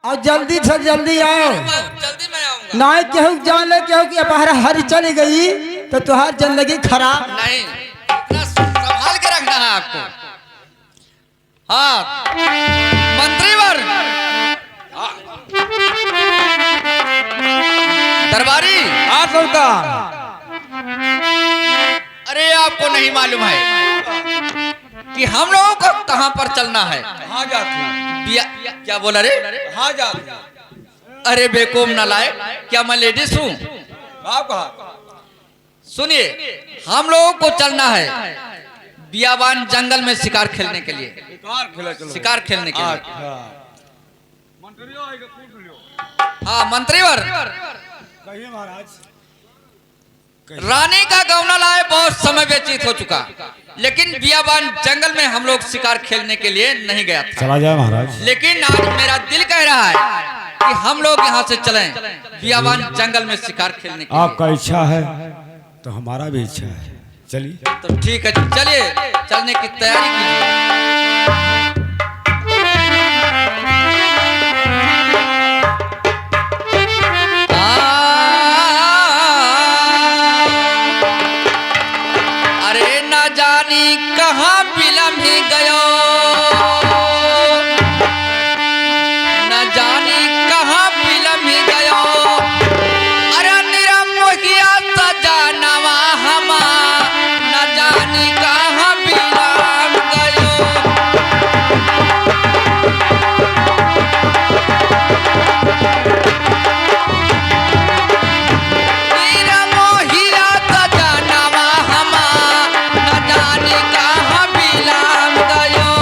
और जल्दी से जल्दी आओ। जल्दी मैं आऊंगा। ना केहू जान ले केहू की अपहरा हरी चली गई तो तुहार जिंदगी खराब। नहीं, इतना संभाल के रखना है आपको। हाँ, मंत्रीवर, दरबारी। हाँ सुल्तान। अरे आपको नहीं मालूम है कि हम लोगों को कहाँ पर चलना है? कहाँ जाती? क्या बोला रे? कहाँ जाती? अरे बेवकूफ ना लाए, क्या मैं लेडीज हूँ? आप कहा? सुनिए, हम लोगों को चलना है बियाबान जंगल में शिकार खेलने के लिए। शिकार खेलने के लिए। हाँ मंत्रीवर, कहिए महाराज। रानी का गौना लाए बहुत समय व्यतीत हो चुका, लेकिन बियाबान जंगल में हम लोग शिकार खेलने के लिए नहीं गया था। चला जाए महाराज। लेकिन आज मेरा दिल कह रहा है कि हम लोग यहाँ से चलें बियाबान जंगल में शिकार खेलने के लिए। आपका इच्छा है तो हमारा भी इच्छा है, चलिए। तो ठीक है, चलिए चलने की तैयारी कीजिए। अरे न जानी कहाँ बिलम ही गयो, न जानी कहाँ बिलम ही गयो। अरे निरमोहिया सजनवा हमा, न जानी कहाँ बिलम गयो। निरमोहिया सजनवा हमा, न जानी कहाँ बिलम गयो।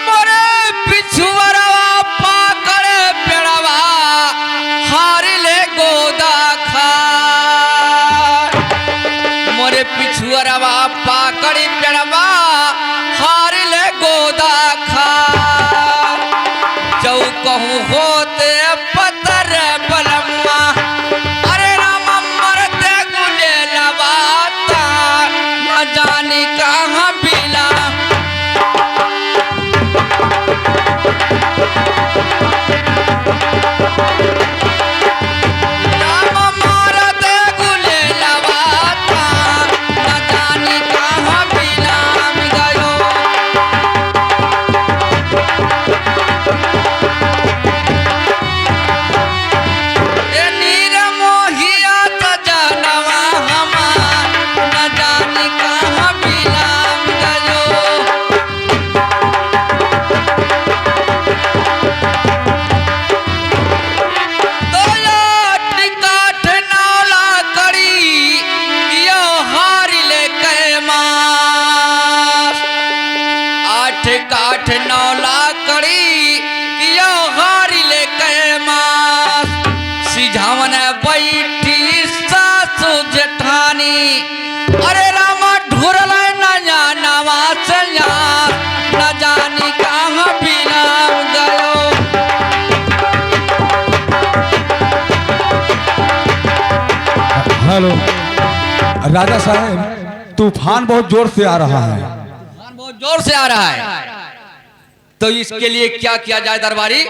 तोरे पिछुअरवा पाकड़ पेड़वा, हार ले गोदा खा। मोरे पिछुअरवा पाकड़ पेड़वा, हार ले गोदा खा। जौ कहूँ होते पतर बलम्मा, अरे राम मरते गुले लबाता, न जानी कहाँ बिला। राम मारते गुले लबाता, न जानी कहाँ बिलाम गयो। ए निरमोहिया सजनवा हमा, न जानी कहाँ बिलाम गयो। काठ नौला करी यो हार ले कैमास। आठ काठ नौला करी यो हार ले कैमास। सिझावन बैठी सासु जेठानी, अरे रामा ढुरल नया नवास, न जानी कहाँ बिलाम गयो। हेलो राजा साहब, तूफान बहुत जोर से आ रहा है। तूफान बहुत जोर से आ रहा है, तो इसके लिए क्या किया जाए दरबारी?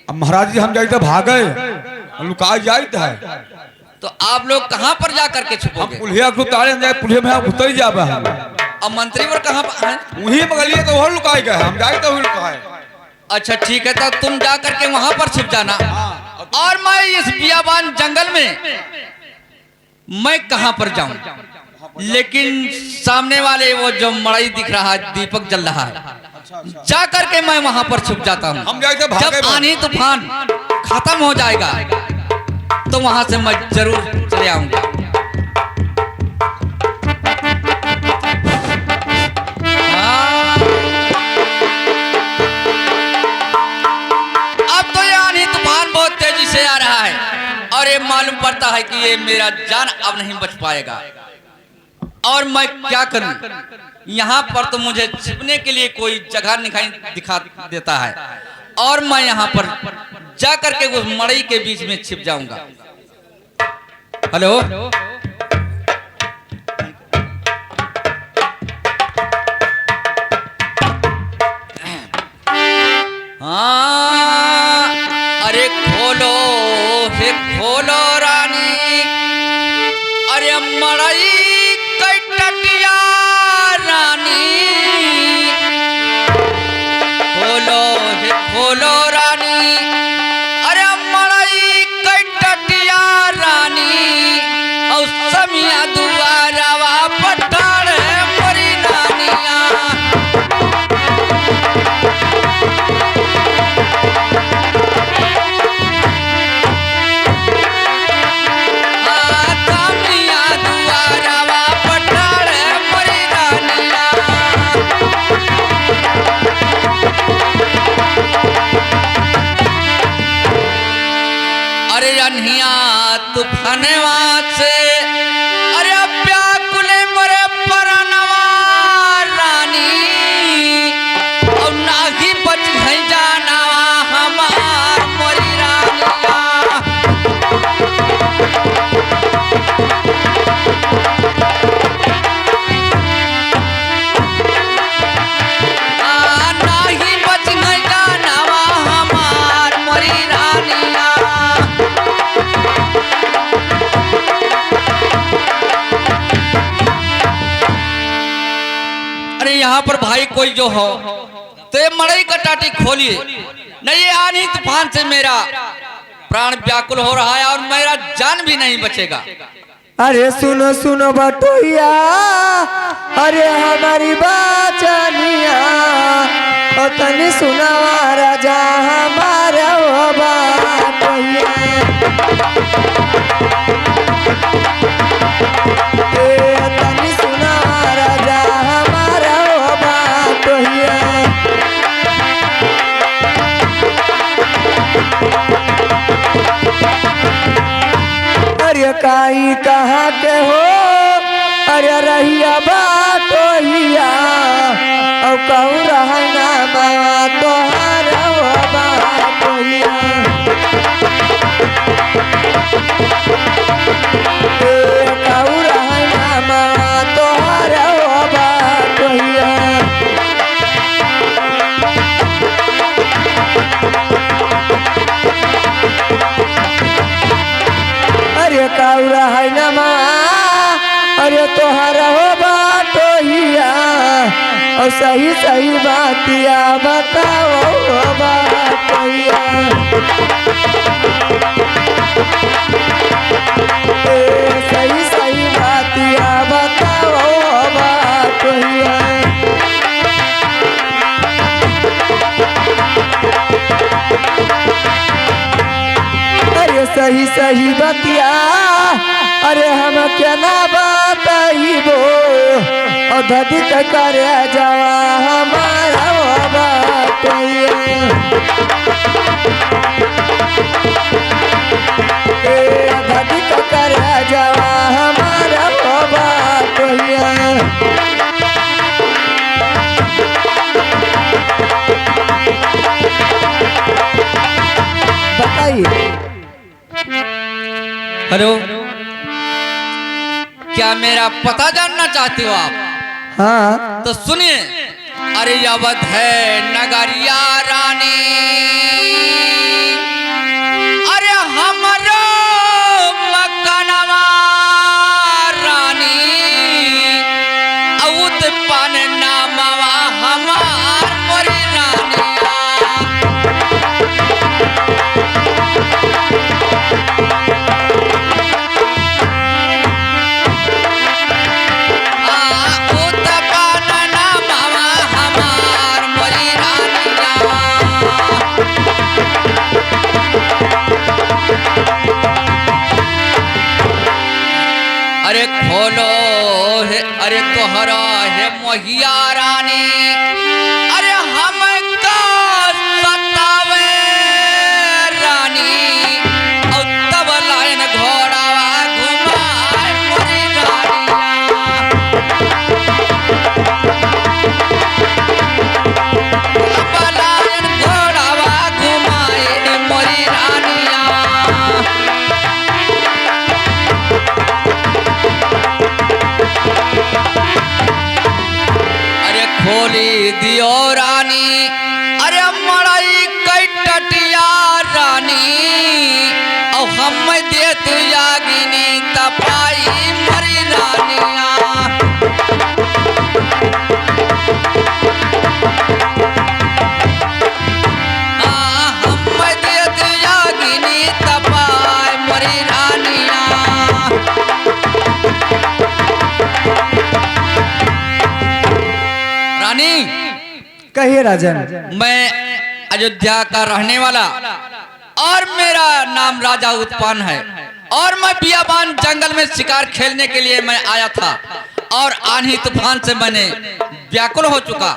अब महाराज जी हम जाते भागे, लुका जाते है। तो आप लोग कहाँ पर जा करके हम छुपोगे? पुलिया को तारे जाए, पुलिया में हम उतर जाबे हम। अब मंत्रीवर कहाँ पर हैं? वही बगलिए तो वह लुकाए गए, हम जाए तो वही लुकाए। अच्छा ठीक है, तो तुम जा करके वहां पर छिप जाना, और मैं इस बियाबान जंगल में मैं कहाँ पर जाऊं? लेकिन सामने वाले वो जो मड़ई दिख रहा है, दीपक जल रहा है, जा करके मैं वहां पर छुप जाता हूँ। हम जाते भागे। जब आंधी तूफान खत्म हो जाएगा तो वहां से मैं जरूर चले आऊंगा। अब तो ये आंधी तूफान बहुत तेजी से आ रहा है, और ये मालूम पड़ता है कि ये मेरा जान अब नहीं बच पाएगा। और मैं क्या करूं? यहाँ पर तो मुझे छिपने के लिए कोई जगह दिखा देता है, और मैं यहाँ पर जा करके उस मड़ई के बीच में छिप जाऊंगा। हेलो, हाँ, अरे खोलो हे खोलो रानी, अरे मड़ई कटकिया रानी, खोलो हे खोलो रानी, अरे मड़ई कटकिया रानी, और समिया दुआरवा पठार मरी नानिया। अरे अनहिया तूफानवा से, अरे व्याकुले मरे परनवा रानी, और नाही बच नहीं जानवा हमार मोरी रानिया। नाही बच नहीं जानवा हमार मोरी रानिया। अरे यहाँ पर भाई कोई जो हो तो ये मड़ई का टाटी खोलिए, नहीं ये आनी तूफान से मेरा प्राण व्याकुल हो रहा है और मेरा जान भी नहीं बचेगा। अरे सुनो सुनो बटोहिया, अरे हमारी बाचनिया, और तनी सुनावा राजा हमारा वो बटोहिया। तनी सुनावा राजा हमारा वो बटोहिया। अरे काई कहाँ के हो, अरे रहिया बाटोहिया, और कहूँ रहना मावा तोहारा वो बाटोहिया। कहूँ रहना मावा तोहारा वो बाटोहिया। अरे काउरा है नमा, अरे तोहरा हो बाटोहिया, और सही सही बातिया बताओ हो बाटोहिया। सही सही बातिया बताओ हो बाटोहिया। अरे सही सही बतिया, अरे हम क्या ना बताइबो, और धदिक करे जावा हमारा वो बाटोहिया। धदिक करे जावा हमारा वो बाटोहिया। बताइए। हेलो, क्या मेरा पता जानना चाहते हो आप? हाँ तो सुनिए। अरे अवध है नगरिया रानी, अरे हमरो मकनवा रानी, औत पान नामवा हमार मोरी रानिया। अरे खोलो है, अरे तोहरा है मोहिया रानी, अरे हमका सतावे रानी, और तब लाइन घोड़ावा घुमाए मोरी रानिया। तब लाइन घोड़ावा मोरी दियो रानी अरे मड़ई कई टटिया रानी और हम दे तू यागिनी तपाई मरी रानिया हम दे तू यागिनी तपाई मरी रानिया। रानी कहिए राजन। मैं अयोध्या का रहने वाला और मेरा नाम राजा उत्पन्न है और मैं बियाबान जंगल में शिकार खेलने के लिए मैं आया था और आंधी तूफान से मैंने व्याकुल हो चुका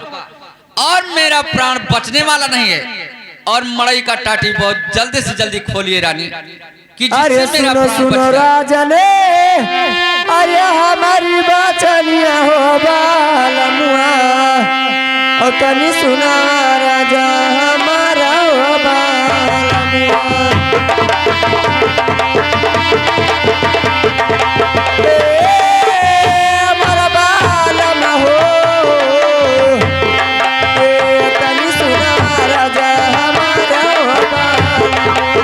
और मेरा प्राण बचने वाला नहीं है और मड़ई का टाटी बहुत जल्दी से जल्दी खोलिए रानी कि अरे जिससे मेरा सुनो प्राण सुनो बच जाए। राजने, अरे हमारी बचनिया हो बालमुआ, और तनी सुना राजा हमारा हो बालमुआ। हमारा बालमा हो, तनी सुना राजा हमारा हो बालमुआ।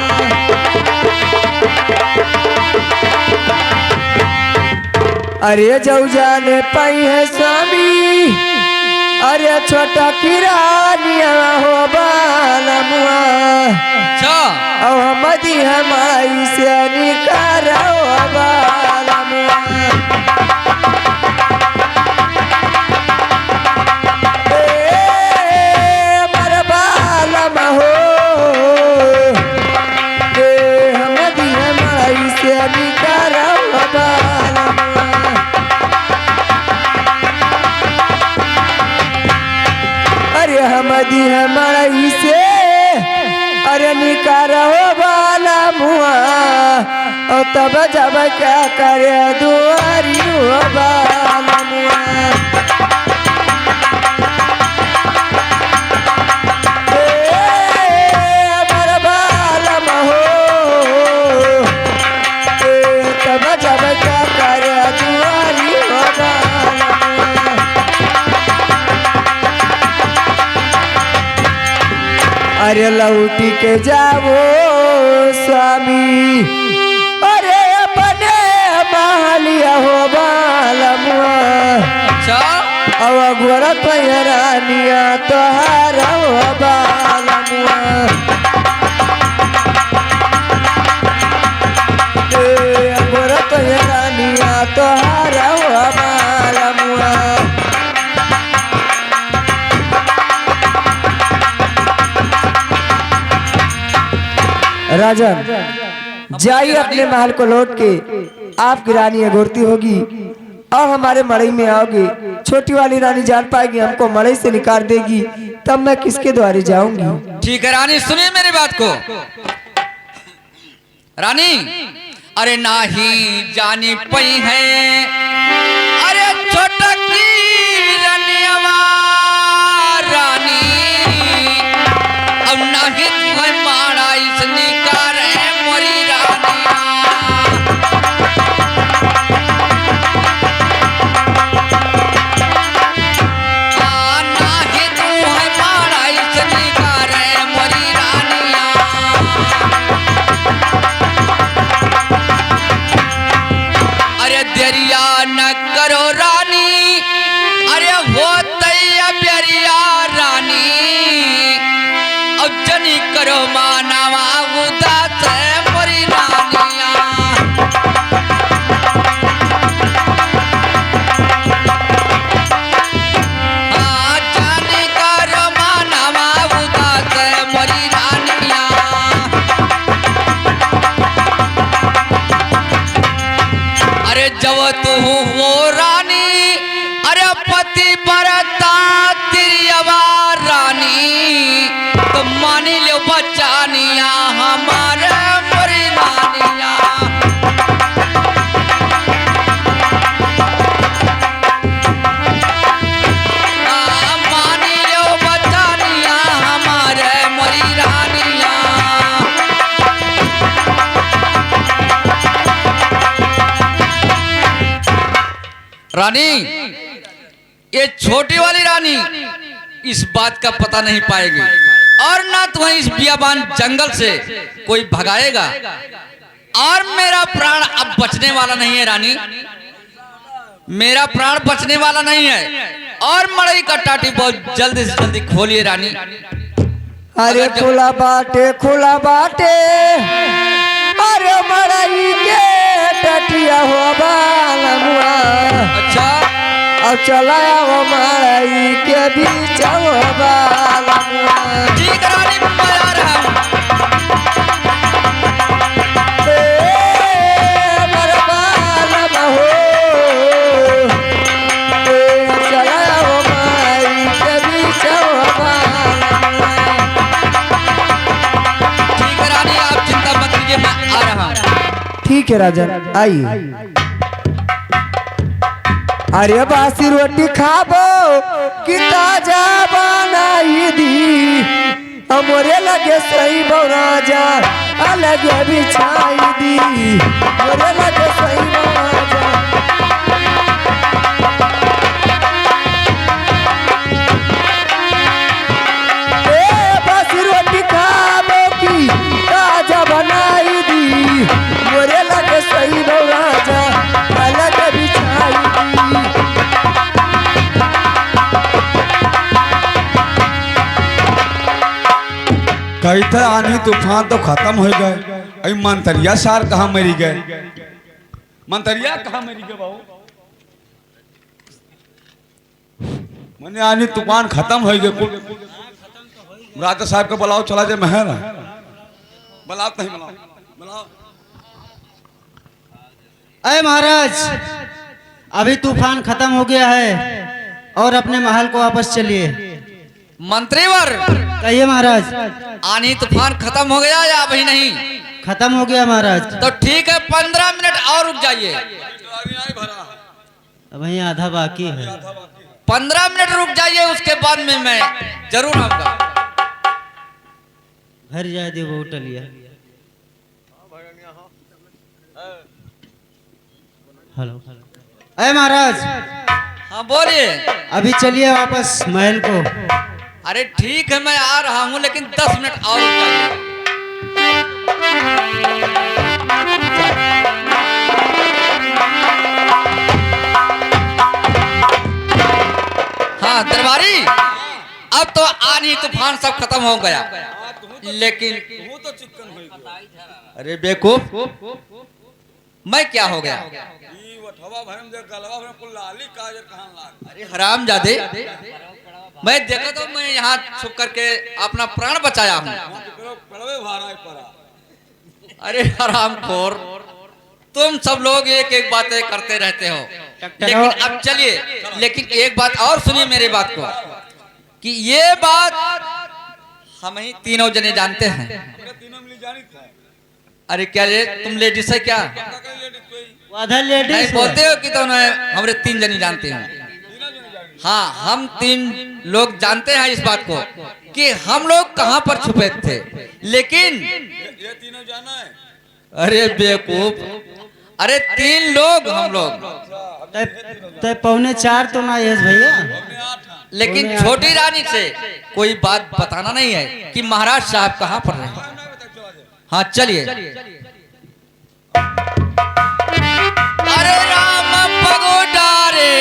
अरे जाऊ जाने पाई है स्वामी, अरे छोटा किरानिया हो बालमुआ, और हमदी हमारी से निकार हो बालमुआ। हमारा बालमा हो, हमदी हमारी से निकार हो बालमुआ। अरे हमदी हमारी से अरे निकारो वाला मुआ, और तब जब क्या करे दुआरी हो वाला मुआ। हमारा बालमा हो, तब जब क्या करे दुआरी हो वाला मुआ। अरे लौटी के जाओ स्वामी, अरे अपने महलिया हो बालमुआ, अब गोरख रानिया तोहारा हो बालमुआ। गोरख रानिया तोहारा हो बालमुआ। राजन जाइए अपने महल को लौट के, आपकी रानी अगोरती होगी और हमारे मड़ई में आओगे। छोटी वाली रानी जान पाएगी, हमको मड़ई से निकाल देगी, तब मैं किसके द्वारे जाऊंगी। ठीक है रानी, सुनिए मेरी बात को। रानी अरे नाही जानी पई है अरे छोटा की रनियावा रानी, अब नाही तुम्हें मारा इसने कार है मोरी रानिया। नाही तुम्हें मारा इसने कार है मोरी रानिया। अरे दरिया न करो रानी, अरे होते बेरिया रानी, अब जनी करो मानवा उदास है मोरी रानिया। जनी करो मानवा उदास है मोरी रानिया। अरे जब तू वो रानी, अरे पति बरता तिरियवा रानी, तो मानी लो बचानिया हमारे मोरी रानिया। मानी लो बचानिया हमारे मोरी रानिया। रानी ये छोटी वाली रानी इस बात का पता नहीं पाएगी और ना तुम्हें इस बियाबान जंगल से कोई भगाएगा। और मेरा प्राण अब बचने वाला नहीं है रानी, मेरा प्राण बचने वाला नहीं है। और मड़ई का टाटी बहुत जल्दी से जल्दी खोलिए रानी। अरे खुला बाटे अरे मड़ई के टटिया हो बालमुआ। अच्छा अब चला वो मड़ई के बीच हो बालमुआ। ठीक है रानी, मैं आ रहा हूँ। ठीक है रानी, आप चिंता मत कीजिए, मैं आ रहा हूँ। ठीक है राजन, आइए। अरे बासी रोटी खाबो कि ताजा बनाई दी, हमरे लगे सही राजा अलग बिछाई दी, हमरे लगे सही राजा। ए बासी रोटी खाबो कि ताजा बनाई दी, हमरे लगे सही राजा अलग बिछाई दी। कही था आनी तूफान तो खत्म हो गए, अभी मंतरिया सार कहाँ मरी गए? मंतरिया कहाँ मरी गए बाबू? मैंने आनी तूफान खत्म हो गए। राजा साहब को बुलाओ, चला जाए महल। बुलाओ नहीं बुलाओ, बुलाओ। अरे महाराज, अभी तूफान खत्म हो गया है और अपने महल को वापस चलिए। मंत्रीवर, कहिए महाराज। आनी तूफान खत्म हो गया या अभी नहीं? खत्म हो गया महाराज। तो ठीक है, 15 मिनट और रुक जाइए। अब वही आधा बाकी है। 15 मिनट रुक जाइए, उसके बाद में मैं जरूर आऊंगा। घर जाए दे वो टलिया। हेलो, अरे महाराज, हाँ बोलिए। अभी चलिए वापस महल को। अरे ठीक है, मैं आ रहा हूँ, लेकिन 10 मिनट और रुक जाइए। हाँ दरबारी, अब तो आनी तूफान सब खत्म हो गया, लेकिन अरे बेवकूफ, मैं क्या हो गया? अरे हरामजादे, मैं देखा तो मैं यहाँ छुप करके अपना प्राण बचाया हूँ। अरे हरामखोर, तुम सब लोग एक एक बातें करते रहते हो। लेकिन अब चलिए, लेकिन एक बात और सुनिए मेरी बात को, कि ये बात हम ही तीनों जने जानते हैं। अरे क्या ये तुम लेडीज है क्या? नहीं बोलते हो कि तुम हमारे 3 जने जानते हैं। हाँ, हम 3 लोग जानते हैं इस बात को कि हम लोग कहाँ पर छुपे थे, लेकिन ये तीनों जाना है। अरे बेवकूफ, अरे 3 लोग हम लोग, तो 3:45 तो ना यस भैया। लेकिन छोटी रानी से कोई बात बताना नहीं है कि महाराज साहब कहाँ पर रहे। हाँ चलिए। अरे राम पगोडारे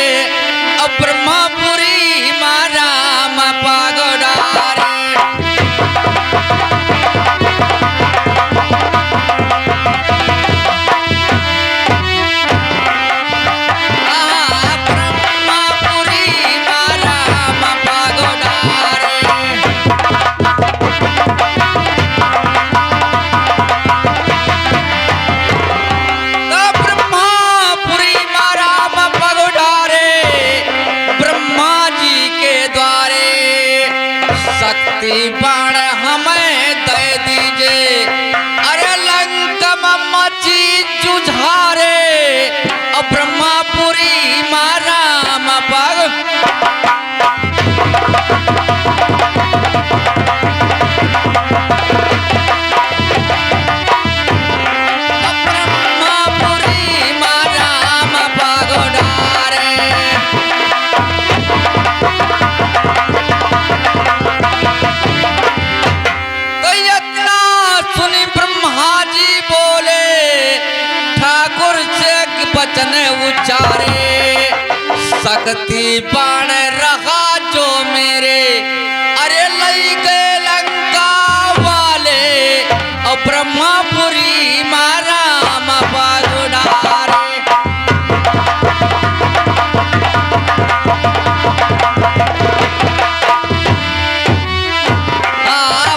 ब्रह्मपुरी माँ राम पगोडारे। बाण हमें दे दीजिए, अरे लंका मची जुझारे ब्रह्मपुरी माँ राम पग। ब्रह्मपुरी माँ राम पगोडारे। वचन उचारे, शक्ति बाण रहा जो मेरे, अरे लई गए लंका वाले, और ब्रह्मपुरी मारा मबागुडारे।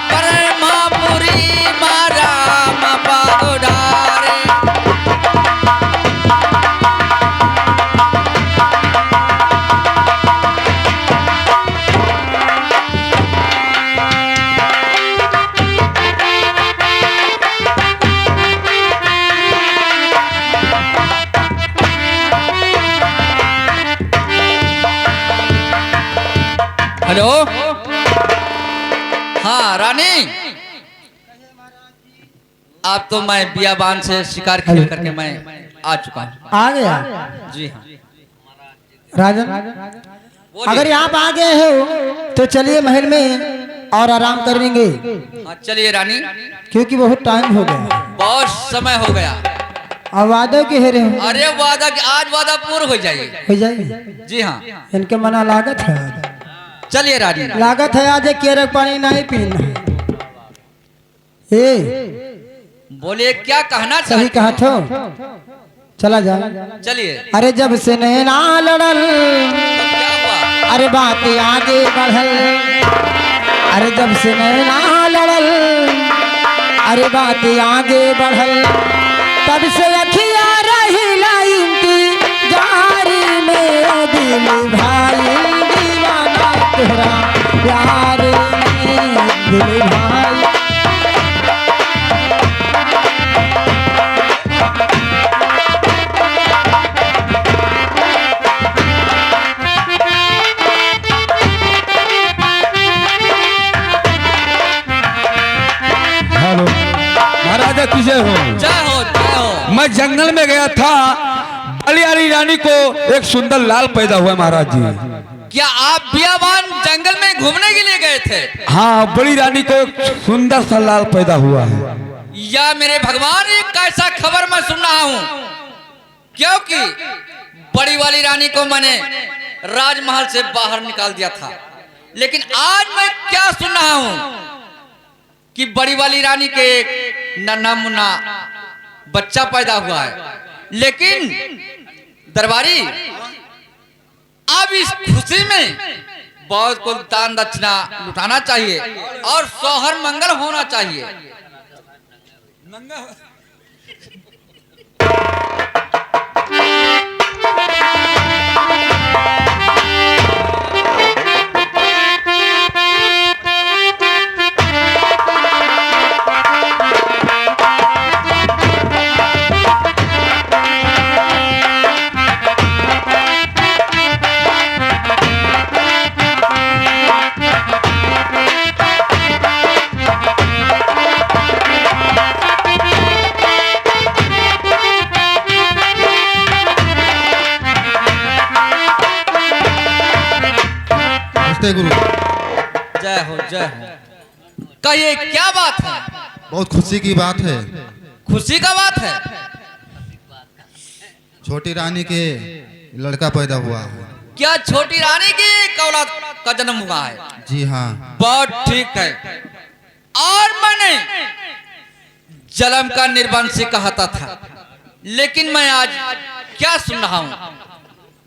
ब्रह्मपुरी मारा मबागुडारे। हेलो, हाँ रानी, आप तो मैं बियाबान से शिकार खेल करके मैं आ चुका हूँ। आ गया जी हाँ, राजन, बोलिए। अगर आप आ गए हो तो चलिए महल में और आराम करेंगे, हाँ चलिए रानी, क्योंकि बहुत टाइम हो गया। बहुत समय हो गया। अब वादों के हेरे हो अरे वादा, आज वादा पूर्ण हो जाइए। हो जाएगी। जी हाँ, इनके मना लागत है, चलिए रानी। लागत है आज एक केरक पानी नहीं पीना। बोलिए क्या कहना सही चाहते कहा हो? थो, चला जा। चलिए। अरे जब से नैना लड़ल, तो क्या हुआ? अरे बात आगे बढ़ल, अरे जब से नैना लड़ल, अरे बात आगे बढ़ल, तब से अखिया रही लाइन की जारी में, दिल भाई दीवाना तेरा प्यार में, दिल भाई। हेलो महाराजा, किसे हो? जय हो, जय हो। मैं जंगल में गया था, बलियारी रानी को एक सुंदर लाल पैदा हुआ महाराज जी। क्या आप बियाबान जंगल में घूमने के लिए गए थे? हाँ, बड़ी रानी को एक सुंदर सा लाल पैदा हुआ है। या मेरे भगवान, ये कैसा खबर मैं सुन रहा हूँ, क्योंकि बड़ी वाली रानी को मैंने राजमहल से बाहर निकाल दिया था, लेकिन आज मैं क्या सुन रहा हूँ कि बड़ी वाली रानी के एक नन्हा मुन्ना बच्चा पैदा हुआ है। लेकिन दरबारी, अब इस खुशी में बहुत को दान दक्षिणा लुटाना चाहिए और सोहर मंगल होना चाहिए। गुरु, जय हो, जय हो। कहिए क्या बात है? बहुत खुशी की बात है। खुशी का बात है? छोटी रानी के लड़का पैदा हुआ है। क्या छोटी रानी की औलाद का जन्म हुआ है? जी हाँ। बहुत ठीक है। और मैंने जलम का निर्वंशी कहता था, लेकिन मैं आज क्या सुन रहा हूं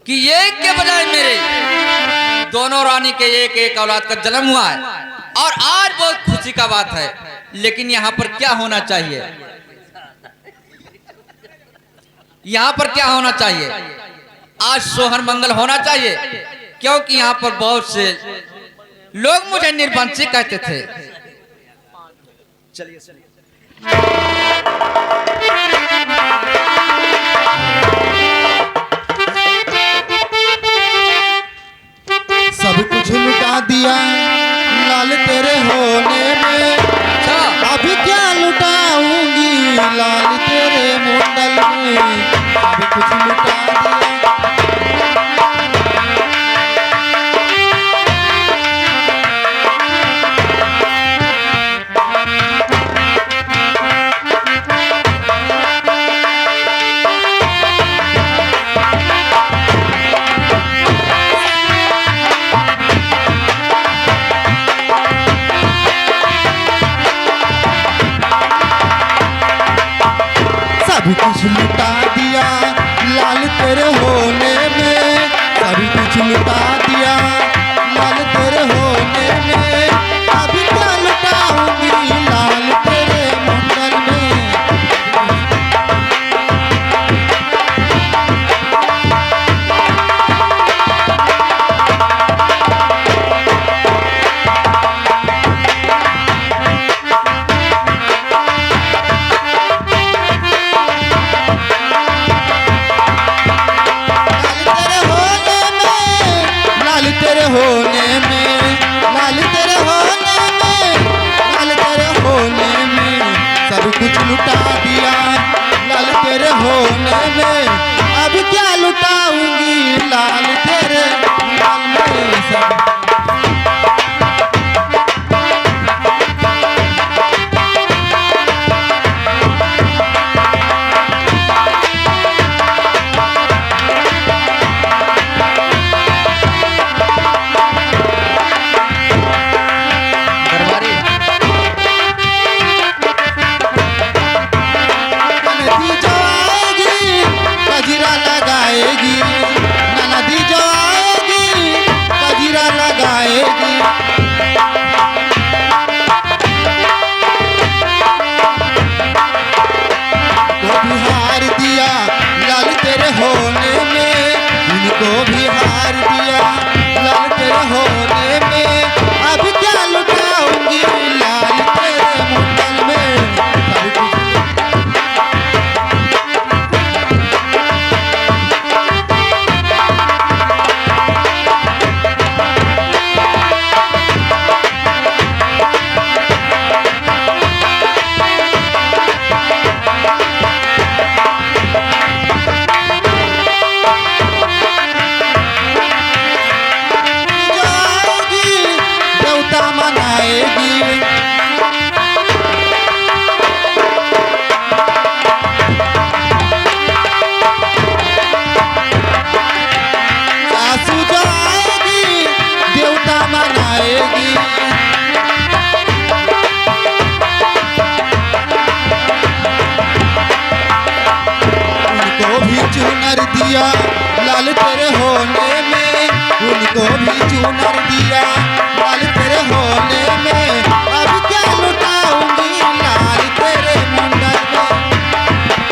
कि एक के बजाय मेरे दोनों रानी के एक एक औलाद का जन्म हुआ है, और आज बहुत खुशी का बात है। लेकिन यहाँ पर क्या होना चाहिए? यहाँ पर क्या होना चाहिए? आज सोहर मंगल होना चाहिए, क्योंकि यहाँ पर बहुत से लोग मुझे निर्वंशी कहते थे। चलिए सब कुछ लुटा दिया लाल तेरे होने में, अभी क्या लुटाऊंगी लाल तेरे मुंडल में, सब कुछ लुटा दिया। अभी कुछ लुटा दिया लाल तेरे होने में, अभी कुछ लुटा दिया लाल तेरे होने में, अभी क्या लुटाऊंगी लाल तेरे मुंडन में। लाल तेरे होने में, लाल तेरे होने में, लाल तेरे होने में, सब कुछ लुटा दिया लाल तेरे होने में, अब क्या लुटाऊंगी लाल तेरे लाल में सब। दरबारी नदी जो आएगी कजरा लगाएगी, नदी जो आएगी कजरा लगाएगी। को भी हार दिया लाल तेरे होने में, उनको भी हार दिया लाल तेरे होने में, अब क्या लुटाऊंगी लाल तेरे मुंडन में। सब कुछ जाएगी देवता मनाएगी, सासू जो आएगी देवता मनाएगी। उनको भी चुनर दिया लाल तेरे होने में, उनको भी